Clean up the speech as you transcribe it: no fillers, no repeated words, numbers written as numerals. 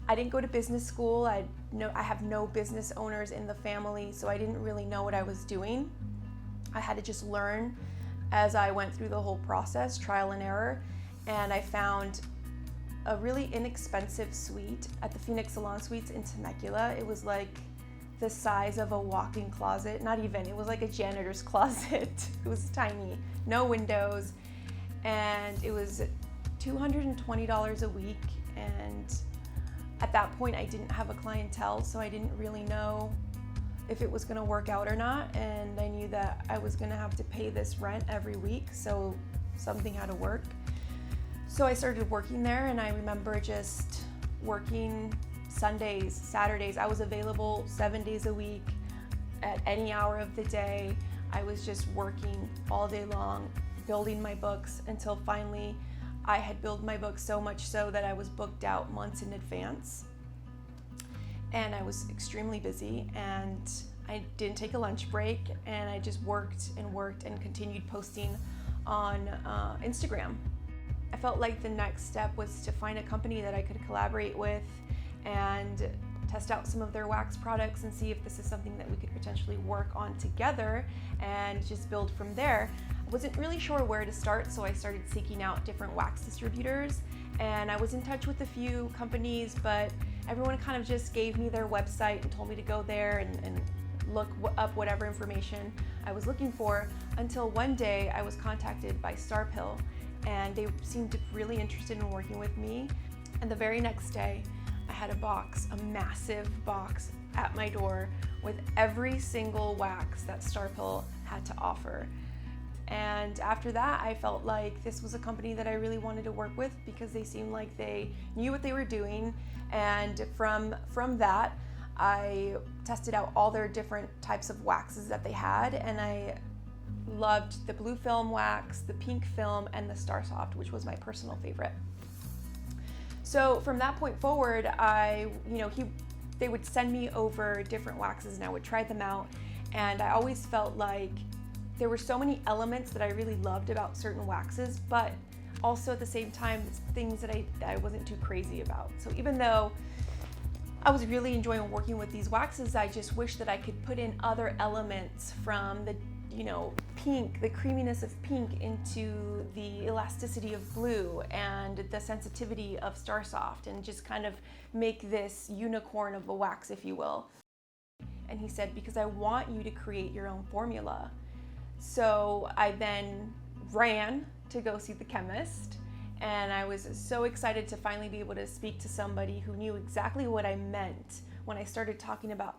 I didn't go to business school. I have no business owners in the family, so I didn't really know what I was doing. I had to just learn as I went through the whole process, trial and error, and I found a really inexpensive suite at the Phoenix Salon Suites in Temecula. It was like the size of a walk-in closet, not even, it was like a janitor's closet. It was tiny, no windows, and it was $220 a week. And at that point I didn't have a clientele, so I didn't really know if it was gonna work out or not, and I knew that I was gonna have to pay this rent every week, so something had to work. So I started working there, and I remember just working Sundays, Saturdays. I was available 7 days a week at any hour of the day. I was just working all day long, building my books, until finally I had built my books so much so that I was booked out months in advance. And I was extremely busy, and I didn't take a lunch break, and I just worked and continued posting on Instagram. I felt like the next step was to find a company that I could collaborate with and test out some of their wax products and see if this is something that we could potentially work on together and just build from there. I wasn't really sure where to start, so I started seeking out different wax distributors, and I was in touch with a few companies, but everyone kind of just gave me their website and told me to go there and look up whatever information I was looking for, until one day I was contacted by Starpill, and they seemed really interested in working with me. And the very next day I had a massive box at my door with every single wax that Starpill had to offer. And after that, I felt like this was a company that I really wanted to work with, because they seemed like they knew what they were doing. And from that, I tested out all their different types of waxes that they had, and I loved the blue film wax, the pink film, and the Star Soft, which was my personal favorite. So from that point forward, they would send me over different waxes, and I would try them out. And I always felt like there were so many elements that I really loved about certain waxes, but also at the same time, things that I wasn't too crazy about. So even though I was really enjoying working with these waxes, I just wish that I could put in other elements, from the pink, the creaminess of pink, into the elasticity of blue and the sensitivity of Star Soft, and just kind of make this unicorn of a wax, if you will. And he said, because I want you to create your own formula. So I then ran to go see the chemist, and I was so excited to finally be able to speak to somebody who knew exactly what I meant when I started talking about